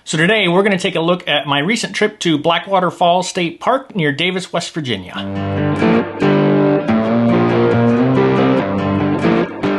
So today we're going to take a look at my recent trip to Blackwater Falls State Park near Davis, West Virginia.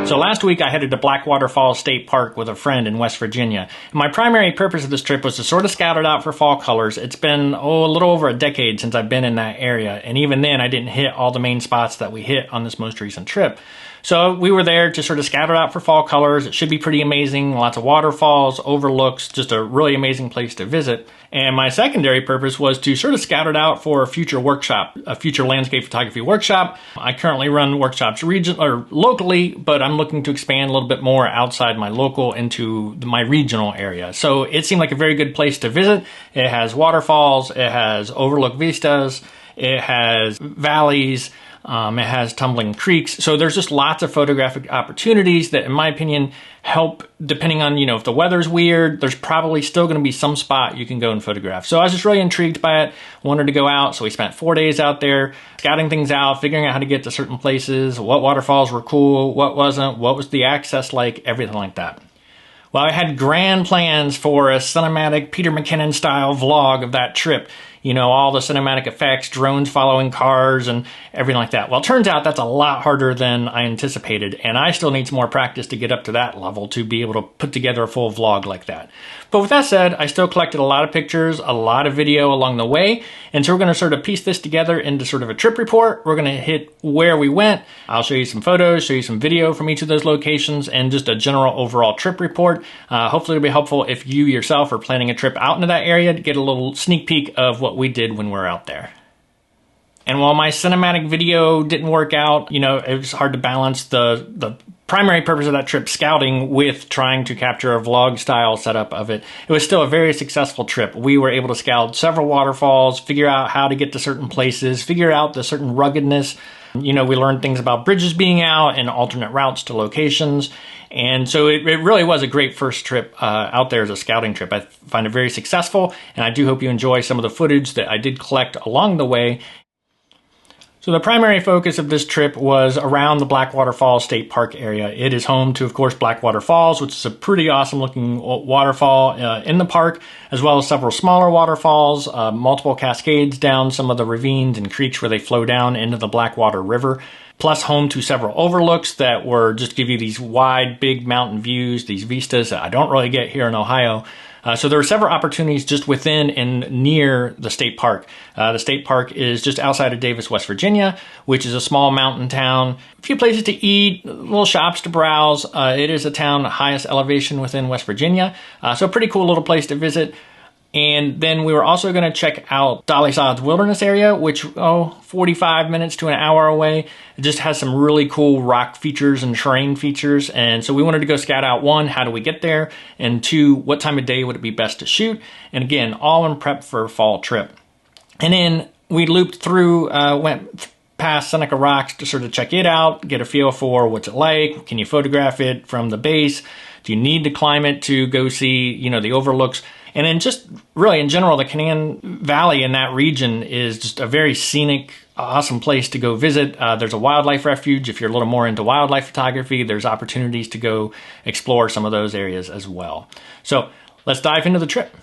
So last week I headed to Blackwater Falls State Park with a friend in West Virginia. My primary purpose of this trip was to sort of scout it out for fall colors. It's been, a little over a decade since I've been in that area, and even then I didn't hit all the main spots that we hit on this most recent trip. So we were there to sort of scout it out for fall colors. It should be pretty amazing. Lots of waterfalls, overlooks, just a really amazing place to visit. And my secondary purpose was to sort of scout it out for a future workshop, a future landscape photography workshop. I currently run workshops locally, but I'm looking to expand a little bit more outside my local into my regional area. So it seemed like a very good place to visit. It has waterfalls, it has overlook vistas, it has valleys, it has tumbling creeks. So there's just lots of photographic opportunities that, in my opinion, help, depending on, if the weather's weird, there's probably still going to be some spot you can go and photograph. So I was just really intrigued by it, wanted to go out. So we spent 4 days out there scouting things out, figuring out how to get to certain places, what waterfalls were cool, what wasn't, what was the access like, everything like that. Well, I had grand plans for a cinematic Peter McKinnon style vlog of that trip. All the cinematic effects, drones following cars and everything like that. Well, it turns out that's a lot harder than I anticipated, and I still need some more practice to get up to that level to be able to put together a full vlog like that. But with that said, I still collected a lot of pictures, a lot of video along the way, and so we're going to sort of piece this together into sort of a trip report. We're going to hit where we went. I'll show you some photos, show you some video from each of those locations, and just a general overall trip report. Hopefully it'll be helpful if you yourself are planning a trip out into that area to get a little sneak peek of what we did when we're out there. And while my cinematic video didn't work out, it was hard to balance the primary purpose of that trip, scouting, with trying to capture a vlog style setup of it. It was still a very successful trip. We were able to scout several waterfalls, figure out how to get to certain places, figure out the certain ruggedness. We learned things about bridges being out and alternate routes to locations. And so it really was a great first trip out there as a scouting trip. I find it very successful, and I do hope you enjoy some of the footage that I did collect along the way. So the primary focus of this trip was around the Blackwater Falls State Park area. It is home to, of course, Blackwater Falls, which is a pretty awesome looking waterfall in the park, as well as several smaller waterfalls, multiple cascades down some of the ravines and creeks where they flow down into the Blackwater River, plus home to several overlooks that were just give you these wide, big mountain views, these vistas that I don't really get here in Ohio. So there were several opportunities just within and near the state park. The state park is just outside of Davis, West Virginia, which is a small mountain town. A few places to eat, little shops to browse. It is a town highest elevation within West Virginia. So a pretty cool little place to visit. And then we were also going to check out Dolly Sods Wilderness area, which, 45 minutes to an hour away. It just has some really cool rock features and terrain features. And so we wanted to go scout out, one, how do we get there? And two, what time of day would it be best to shoot? And again, all in prep for a fall trip. And then we looped through, went past Seneca Rocks to sort of check it out, get a feel for what's it like. Can you photograph it from the base? Do you need to climb it to go see, the overlooks? And then just really in general, the Canaan Valley in that region is just a very scenic, awesome place to go visit. There's a wildlife refuge. If you're a little more into wildlife photography, there's opportunities to go explore some of those areas as well. So let's dive into the trip.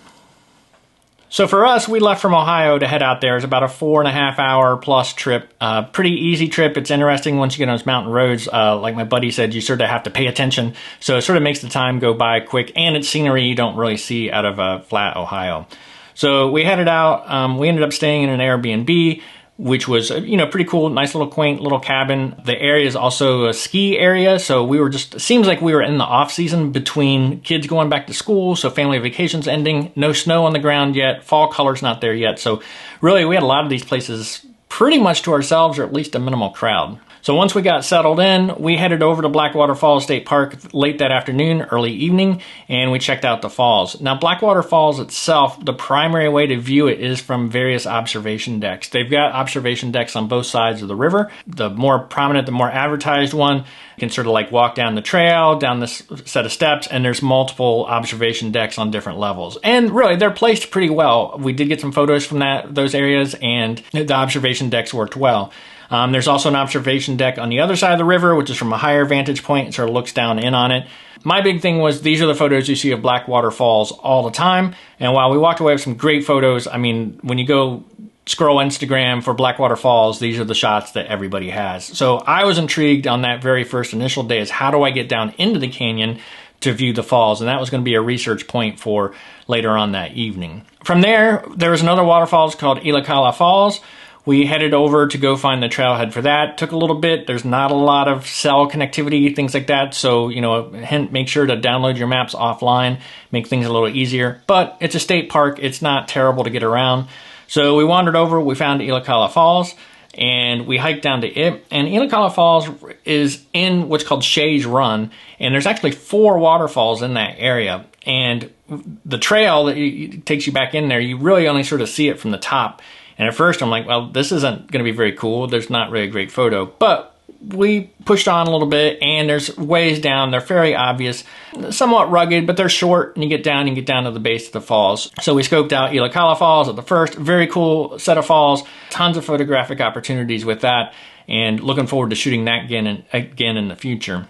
So for us, we left from Ohio to head out there. It's about a 4.5 hour plus trip. Pretty easy trip. It's interesting once you get on those mountain roads. Like my buddy said, you sort of have to pay attention. So it sort of makes the time go by quick, and it's scenery you don't really see out of flat Ohio. So we headed out. We ended up staying in an Airbnb, which was, pretty cool, nice little quaint little cabin. The area is also a ski area, so we were just, it seems like we were in the off season between kids going back to school, so family vacations ending, no snow on the ground yet, fall color's not there yet. So really we had a lot of these places pretty much to ourselves, or at least a minimal crowd. So once we got settled in, we headed over to Blackwater Falls State Park late that afternoon, early evening, and we checked out the falls. Now, Blackwater Falls itself, the primary way to view it is from various observation decks. They've got observation decks on both sides of the river. The more prominent, the more advertised one, you can sort of like walk down the trail, down this set of steps, and there's multiple observation decks on different levels. And really, they're placed pretty well. We did get some photos from those areas, and the observation decks worked well. There's also an observation deck on the other side of the river, which is from a higher vantage point, and sort of looks down in on it. My big thing was these are the photos you see of Blackwater Falls all the time. And while we walked away with some great photos, I mean, when you go scroll Instagram for Blackwater Falls, these are the shots that everybody has. So I was intrigued on that very first initial day is how do I get down into the canyon to view the falls? And that was going to be a research point for later on that evening. From there was another waterfalls called Elakala Falls. We headed over to go find the trailhead for that. Took a little bit. There's not a lot of cell connectivity, things like that. So, you know, hint, make sure to download your maps offline, make things a little easier. But it's a state park. It's not terrible to get around. So we wandered over. We found Elakala Falls, and we hiked down to it. And Elakala Falls is in what's called Shay's Run, and there's actually 4 waterfalls in that area. And the trail that takes you back in there, you really only sort of see it from the top. And at first I'm like, well, this isn't going to be very cool. There's not really a great photo. But we pushed on a little bit, and there's ways down. They're very obvious, somewhat rugged, but they're short, and you get down to the base of the falls. So we scoped out Elakala Falls at the first. Very cool set of falls. Tons of photographic opportunities with that, and looking forward to shooting that again in the future.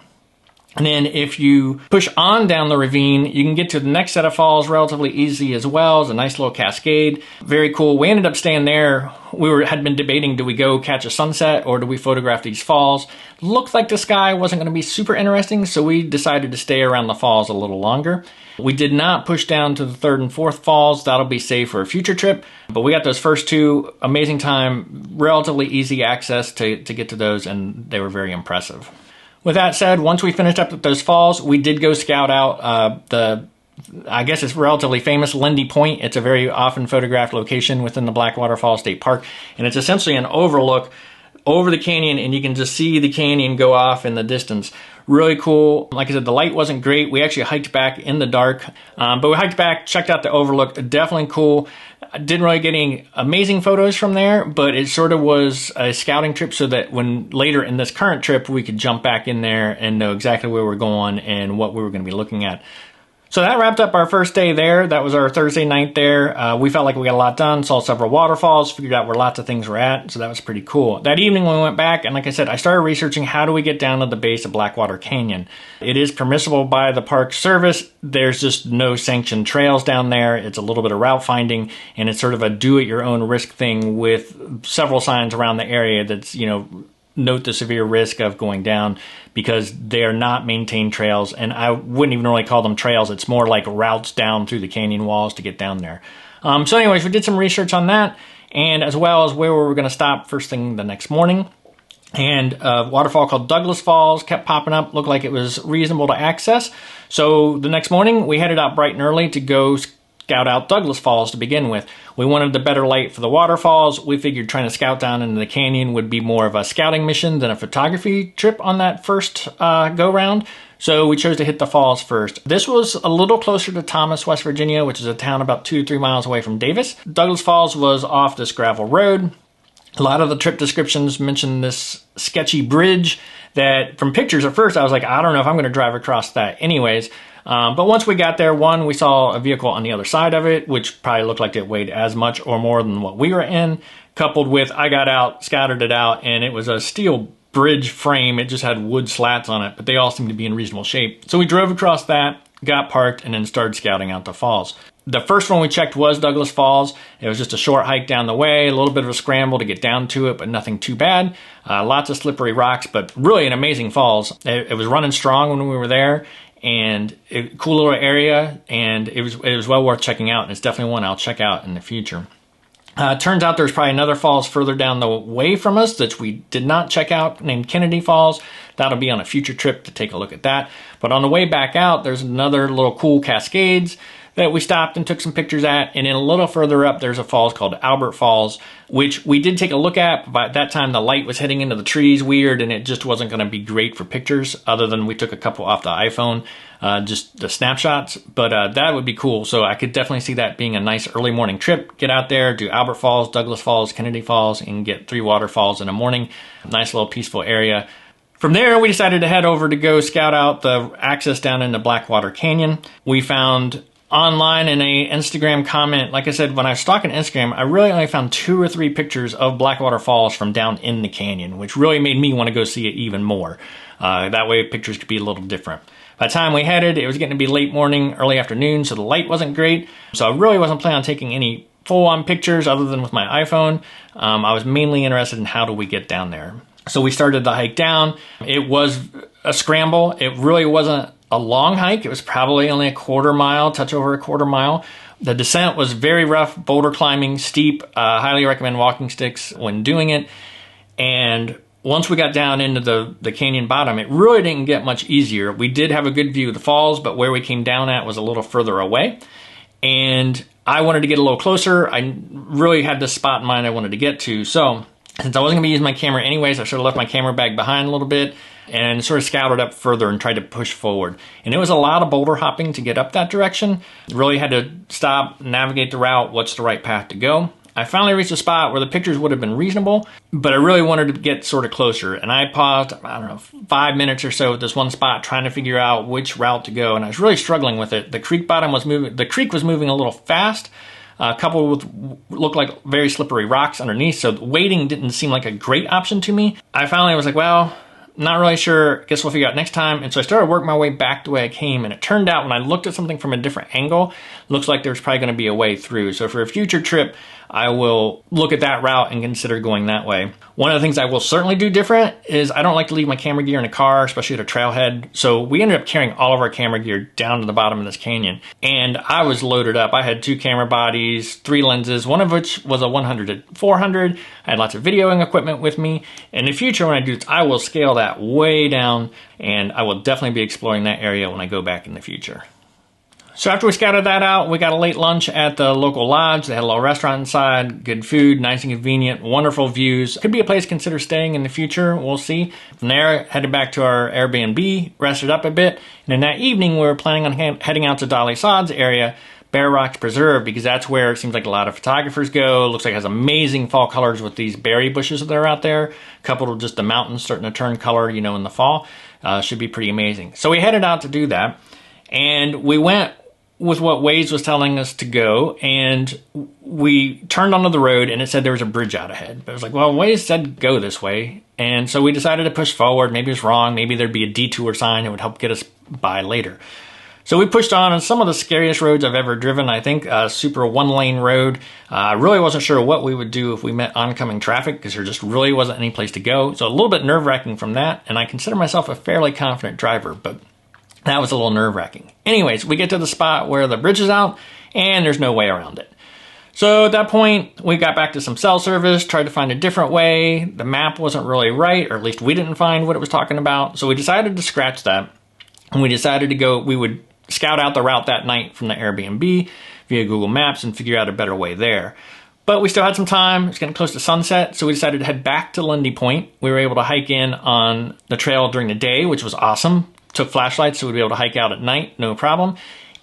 And then if you push on down the ravine, you can get to the next set of falls relatively easy as well. It's a nice little cascade. Very cool. We ended up staying there. We had been debating, do we go catch a sunset or do we photograph these falls? Looked like the sky wasn't going to be super interesting, so we decided to stay around the falls a little longer. We did not push down to the 3rd and 4th falls. That'll be safe for a future trip. But we got those first 2, amazing time, relatively easy access to get to those, and they were very impressive. With that said, once we finished up at those falls, we did go scout out I guess it's relatively famous, Lindy Point. It's a very often photographed location within the Blackwater Falls State Park, and it's essentially an overlook over the canyon, and you can just see the canyon go off in the distance. Really cool. Like I said, the light wasn't great. We actually hiked back in the dark, but we hiked back, checked out the overlook. Definitely cool. I didn't really get any amazing photos from there, but it sort of was a scouting trip so that when later in this current trip, we could jump back in there and know exactly where we're going and what we were going to be looking at. So that wrapped up our first day there. That was our Thursday night there. We felt like we got a lot done, saw several waterfalls, figured out where lots of things were at, so that was pretty cool. That evening we went back, and like I said, I started researching how do we get down to the base of Blackwater Canyon. It is permissible by the Park Service. There's just no sanctioned trails down there. It's a little bit of route finding, and it's sort of a do-it-your-own risk thing with several signs around the area that's, you know, note the severe risk of going down because they are not maintained trails, and I wouldn't even really call them trails. It's more like routes down through the canyon walls to get down there. So anyways, we did some research on that, and as well as where we were going to stop first thing the next morning. And a waterfall called Douglas Falls kept popping up, looked like it was reasonable to access. So the next morning we headed out bright and early to go scout out Douglas Falls to begin with. We wanted the better light for the waterfalls. We figured trying to scout down into the canyon would be more of a scouting mission than a photography trip on that first go-round. So we chose to hit the falls first. This was a little closer to Thomas, West Virginia, which is a town about 2 to 3 miles away from Davis. Douglas Falls was off this gravel road. A lot of the trip descriptions mentioned this sketchy bridge that from pictures at first I was like, I don't know if I'm going to drive across that anyways. But once we got there, we saw a vehicle on the other side of it, which probably looked like it weighed as much or more than what we were in, coupled with I got out, scouted it out, and it was a steel bridge frame. It just had wood slats on it, but they all seemed to be in reasonable shape. So we drove across that, got parked, and then started scouting out the falls. The first one we checked was Douglas Falls. It was just a short hike down the way, a little bit of a scramble to get down to it, but nothing too bad. Lots of slippery rocks, but really an amazing falls. It was running strong when we were there, and a cool little area, and it was well worth checking out, and it's definitely one I'll check out in the future. Turns out there's probably another falls further down the way from us that we did not check out named Kennedy Falls. That'll be on a future trip to take a look at that. But on the way back out, there's another little cool Cascades that we stopped and took some pictures at. And then a little further up, there's a falls called Albert Falls, which we did take a look at, but at that time the light was hitting into the trees weird, and it just wasn't going to be great for pictures, other than we took a couple off the iPhone, just the snapshots. But that would be cool. So I could definitely see that being a nice early morning trip. Get out there, do Albert Falls, Douglas Falls, Kennedy Falls, and get 3 waterfalls in the morning. Nice little peaceful area. From there, we decided to head over to go scout out the access down into Blackwater Canyon. We found online in a Instagram comment, like I said, when I was stalking Instagram, I really only found 2 or 3 pictures of Blackwater Falls from down in the canyon, which really made me want to go see it even more. That way pictures could be a little different. By the time we headed, it was getting to be late morning, early afternoon, so the light wasn't great. So I really wasn't planning on taking any full-on pictures other than with my iPhone. I was mainly interested in how do we get down there. So we started the hike down. It was a scramble. It really wasn't a long hike. It was probably only a quarter mile, touch over a quarter mile. The descent was very rough, boulder climbing, steep. Highly recommend walking sticks when doing it. And once we got down into the canyon bottom, it really didn't get much easier. We did have a good view of the falls, but where we came down at was a little further away. And I wanted to get a little closer. I really had this spot in mind I wanted to get to. So since I wasn't going to be using my camera anyways, I sort of left my camera bag behind a little bit and sort of scouted up further and tried to push forward. And it was a lot of boulder hopping to get up that direction. Really had to stop, navigate the route, what's the right path to go. I finally reached a spot where the pictures would have been reasonable, but I really wanted to get sort of closer. And I paused, I don't know, 5 minutes or so at this one spot trying to figure out which route to go. And I was really struggling with it. The creek bottom was moving, the creek was moving a little fast, coupled with looked like very slippery rocks underneath. So wading didn't seem like a great option to me. I finally was like, well, not really sure. Guess we'll figure out next time. And so I started working my way back the way I came. And it turned out when I looked at something from a different angle, looks like there's probably going to be a way through. So for a future trip, I will look at that route and consider going that way. One of the things I will certainly do different is I don't like to leave my camera gear in a car, especially at a trailhead. So we ended up carrying all of our camera gear down to the bottom of this canyon. And I was loaded up. I had 2 camera bodies, 3 lenses, one of which was a 100-400. I had lots of videoing equipment with me. In the future, when I do this, I will scale that way down, and I will definitely be exploring that area when I go back in the future. So after we scouted that out, we got a late lunch at the local lodge. They had a little restaurant inside, good food, nice and convenient, wonderful views. Could be a place to consider staying in the future, we'll see. From there, headed back to our Airbnb, rested up a bit, and in that evening we were planning on heading out to Dolly Sods area, Bear Rocks Preserve, because that's where it seems like a lot of photographers go. It looks like it has amazing fall colors with these berry bushes that are out there, coupled with just the mountains starting to turn color, you know, in the fall. Should be pretty amazing. So we headed out to do that, and we went with what Waze was telling us to go, and we turned onto the road and it said there was a bridge out ahead. But it was like, well, Waze said go this way. And so we decided to push forward. Maybe it was wrong. Maybe there'd be a detour sign that would help get us by later. So we pushed on some of the scariest roads I've ever driven, I think, super 1-lane road. I really wasn't sure what we would do if we met oncoming traffic because there just really wasn't any place to go. So a little bit nerve-wracking from that. And I consider myself a fairly confident driver, but that was a little nerve-wracking. Anyways, we get to the spot where the bridge is out and there's no way around it. So at that point, we got back to some cell service, tried to find a different way. The map wasn't really right, or at least we didn't find what it was talking about. So we decided to scratch that, and we decided to go, we would scout out the route that night from the Airbnb via Google Maps and figure out a better way there. But we still had some time. It's getting close to sunset, so we decided to head back to Lindy Point. We were able to hike in on the trail during the day, which was awesome. Took flashlights so we'd be able to hike out at night, no problem.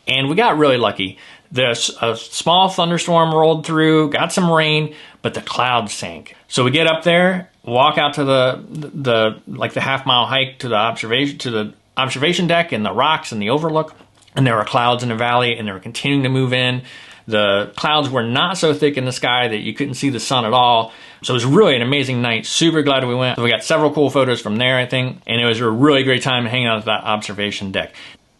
And we got really lucky. A small thunderstorm rolled through, got some rain, but the clouds sank. So we get up there, walk out to the half-mile hike to the observation deck and the rocks and the overlook. And there were clouds in the valley, and they were continuing to move in. The clouds were not so thick in the sky that you couldn't see the sun at all. So it was really an amazing night. Super glad we went. We got several cool photos from there, I think. And it was a really great time hanging out at that observation deck.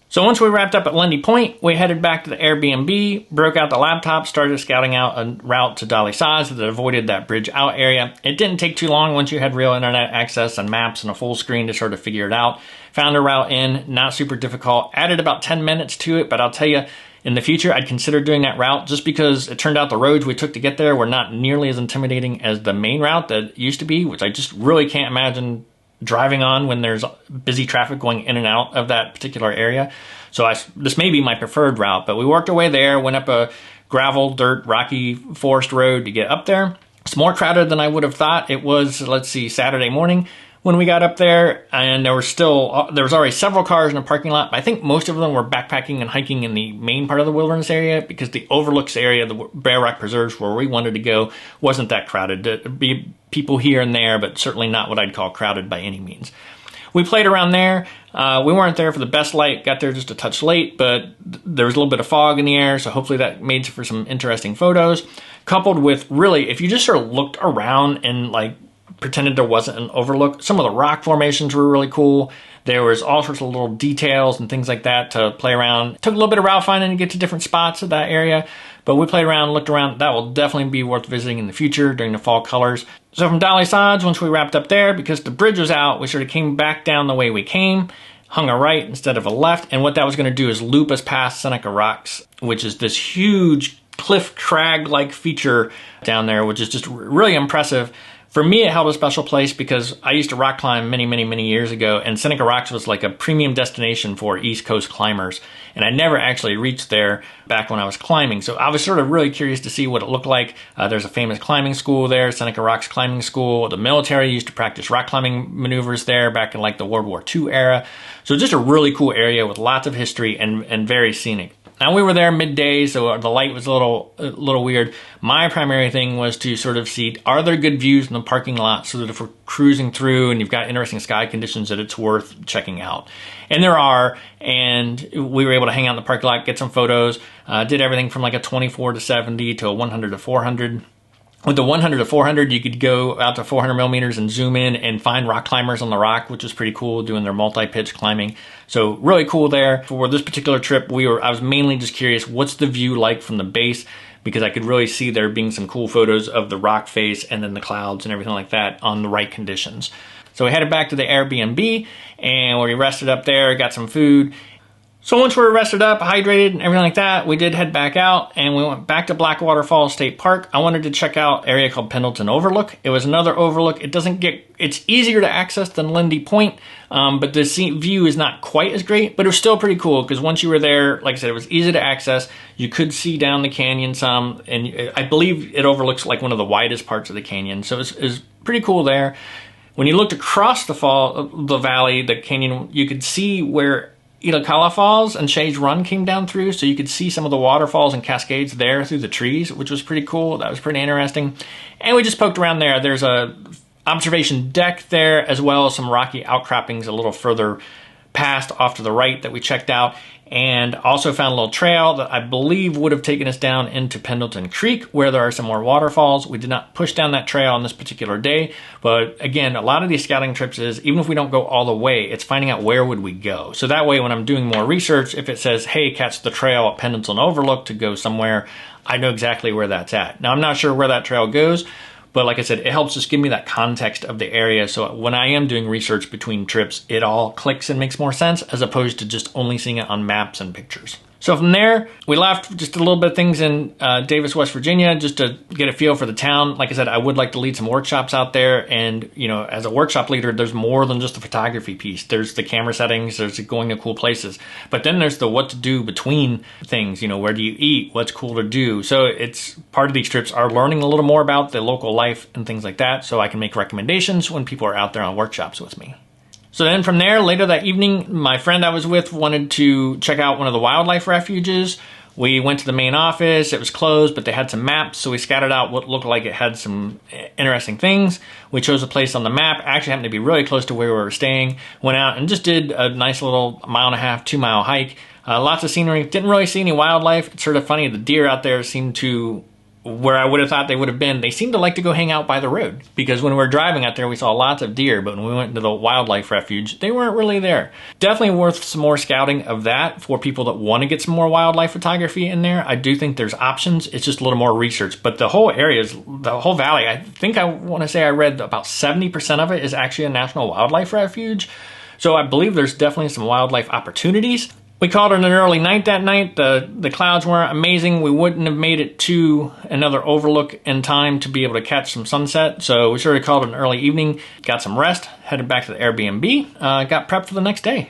So once we wrapped up at Lindy Point, we headed back to the Airbnb, broke out the laptop, started scouting out a route to Dolly Sods that avoided that bridge out area. It didn't take too long once you had real internet access and maps and a full screen to sort of figure it out. Found a route in, not super difficult. Added about 10 minutes to it, but I'll tell you, in the future, I'd consider doing that route just because it turned out the roads we took to get there were not nearly as intimidating as the main route that used to be, which I just really can't imagine driving on when there's busy traffic going in and out of that particular area. So this may be my preferred route, but we worked our way there, went up a gravel, dirt, rocky forest road to get up there. It's more crowded than I would have thought. It was, let's see, Saturday morning when we got up there, and there was already several cars in the parking lot. I think most of them were backpacking and hiking in the main part of the wilderness area because the overlooks area, the Bear Rock Preserves where we wanted to go, wasn't that crowded. There'd be people here and there, but certainly not what I'd call crowded by any means. We played around there. We weren't there for the best light, got there just a touch late, but there was a little bit of fog in the air, so hopefully that made for some interesting photos. Coupled with, really, if you just sort of looked around and like pretended there wasn't an overlook. Some of the rock formations were really cool. There was all sorts of little details and things like that to play around. It took a little bit of route finding to get to different spots of that area, but we played around, looked around. That will definitely be worth visiting in the future during the fall colors. So from Dolly Sods, once we wrapped up there, because the bridge was out, we sort of came back down the way we came, hung a right instead of a left, and what that was going to do is loop us past Seneca Rocks, which is this huge cliff crag-like feature down there, which is just really impressive. For me, it held a special place because I used to rock climb many years ago, and Seneca Rocks was like a premium destination for East Coast climbers. And I never actually reached there back when I was climbing. So I was sort of really curious to see what it looked like. There's a famous climbing school there, Seneca Rocks Climbing School. The military used to practice rock climbing maneuvers there back in like the World War II era. So just a really cool area with lots of history and very scenic. Now we were there midday, so the light was a little weird. My primary thing was to sort of see, are there good views in the parking lot so that if we're cruising through and you've got interesting sky conditions that it's worth checking out. And there are, and we were able to hang out in the parking lot, get some photos, did everything from like a 24 to 70 to a 100 to 400. With the 100 to 400, you could go out to 400 millimeters and zoom in and find rock climbers on the rock, which was pretty cool, doing their multi-pitch climbing. So really cool there. For this particular trip, I was mainly just curious, what's the view like from the base? Because I could really see there being some cool photos of the rock face and then the clouds and everything like that on the right conditions. So we headed back to the Airbnb and we rested up there, got some food. So once we were rested up, hydrated, and everything like that, we did head back out, and we went back to Blackwater Falls State Park. I wanted to check out an area called Pendleton Overlook. It was another overlook. It's easier to access than Lindy Point, but the view is not quite as great, but it was still pretty cool, because once you were there, like I said, it was easy to access. You could see down the canyon some, and I believe it overlooks like one of the widest parts of the canyon, so it was pretty cool there. When you looked across the valley, the canyon, you could see where Elakala Falls and Shays Run came down through, so you could see some of the waterfalls and cascades there through the trees, which was pretty cool. That was pretty interesting. And we just poked around there. There's a observation deck there, as well as some rocky outcroppings a little further past off to the right that we checked out, and also found a little trail that I believe would have taken us down into Pendleton Creek, where there are some more waterfalls. We did not push down that trail on this particular day, but again, a lot of these scouting trips is, even if we don't go all the way, it's finding out where would we go. So that way, when I'm doing more research, if it says, hey, catch the trail at Pendleton Overlook to go somewhere, I know exactly where that's at. Now, I'm not sure where that trail goes, but like I said, it helps just give me that context of the area. So when I am doing research between trips, it all clicks and makes more sense as opposed to just only seeing it on maps and pictures. So from there, we left just a little bit of things in Davis, West Virginia, just to get a feel for the town. Like I said, I would like to lead some workshops out there. And, you know, as a workshop leader, there's more than just the photography piece. There's the camera settings, there's going to cool places. But then there's the what to do between things. You know, where do you eat? What's cool to do? So it's part of these trips are learning a little more about the local life and things like that. So I can make recommendations when people are out there on workshops with me. So then from there, later that evening, my friend I was with wanted to check out one of the wildlife refuges. We went to the main office. It was closed, but they had some maps, so we scouted out what looked like it had some interesting things. We chose a place on the map. Actually happened to be really close to where we were staying. Went out and just did a nice little 1.5-mile, 2-mile hike. Lots of scenery. Didn't really see any wildlife. It's sort of funny. The deer out there seemed to, where I would have thought they would have been, they seemed to like to go hang out by the road, because when we were driving out there, we saw lots of deer, but when we went into the wildlife refuge, they weren't really there. Definitely worth some more scouting of that for people that want to get some more wildlife photography in there. I do think there's options. It's just a little more research, but the whole the whole valley, I think I want to say I read about 70% of it is actually a national wildlife refuge. So I believe there's definitely some wildlife opportunities. We called it an early night that night. The clouds weren't amazing. We wouldn't have made it to another overlook in time to be able to catch some sunset. So we sort of called it an early evening, got some rest, headed back to the Airbnb, got prepped for the next day.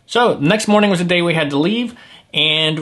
So the next morning was the day we had to leave, and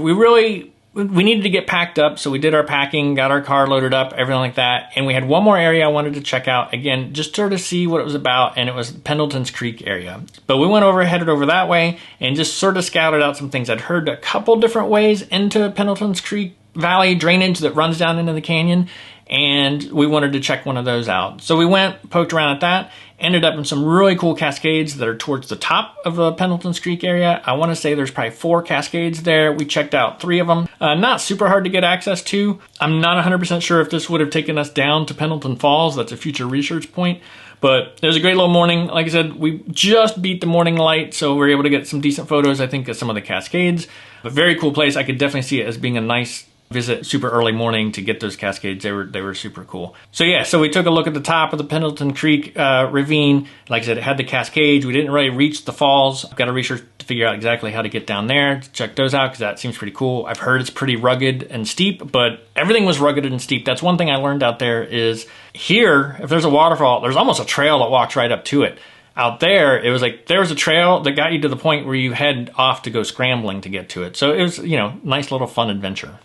we needed to get packed up, so we did our packing, got our car loaded up, everything like that, and we had one more area I wanted to check out, again, just sort of see what it was about, and it was Pendleton's Creek area. But we headed over that way, and just sort of scouted out some things. I'd heard a couple different ways into Pendleton's Creek Valley drainage that runs down into the canyon, and we wanted to check one of those out. So we went, poked around at that, ended up in some really cool cascades that are towards the top of the Pendleton's Creek area. I want to say there's probably 4 cascades there. We checked out 3 of them. Not super hard to get access to. I'm not 100% sure if this would have taken us down to Pendleton Falls. That's a future research point. But it was a great little morning. Like I said, we just beat the morning light, so we were able to get some decent photos, I think, of some of the cascades. A very cool place. I could definitely see it as being a nice visit super early morning to get those cascades. They were super cool. So yeah, so we took a look at the top of the Pendleton Creek ravine. Like I said, it had the cascades. We didn't really reach the falls. I've got to research to figure out exactly how to get down there to check those out, because that seems pretty cool. I've heard it's pretty rugged and steep, but everything was rugged and steep. That's one thing I learned out there is here, if there's a waterfall, there's almost a trail that walks right up to it. Out there, it was like there was a trail that got you to the point where you head off to go scrambling to get to it. So it was, you know, nice little fun adventure.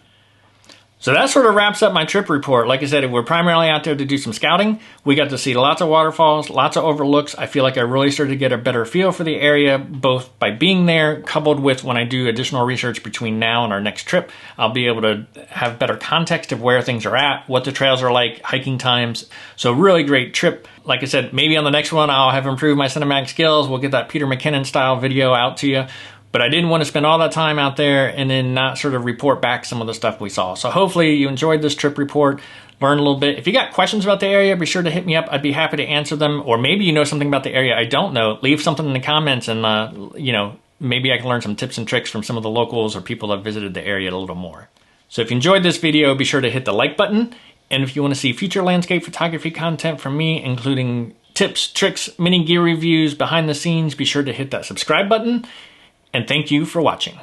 So that sort of wraps up my trip report. Like I said, we're primarily out there to do some scouting. We got to see lots of waterfalls, lots of overlooks. I feel like I really started to get a better feel for the area, both by being there, coupled with when I do additional research between now and our next trip. I'll be able to have better context of where things are at, what the trails are like, hiking times. So really great trip. Like I said, maybe on the next one, I'll have improved my cinematic skills. We'll get that Peter McKinnon style video out to you. But I didn't want to spend all that time out there and then not sort of report back some of the stuff we saw. So hopefully you enjoyed this trip report, learned a little bit. If you got questions about the area, be sure to hit me up. I'd be happy to answer them. Or maybe you know something about the area I don't know. Leave something in the comments and, you know, maybe I can learn some tips and tricks from some of the locals or people that have visited the area a little more. So if you enjoyed this video, be sure to hit the like button. And if you want to see future landscape photography content from me, including tips, tricks, mini gear reviews, behind the scenes, be sure to hit that subscribe button. And thank you for watching.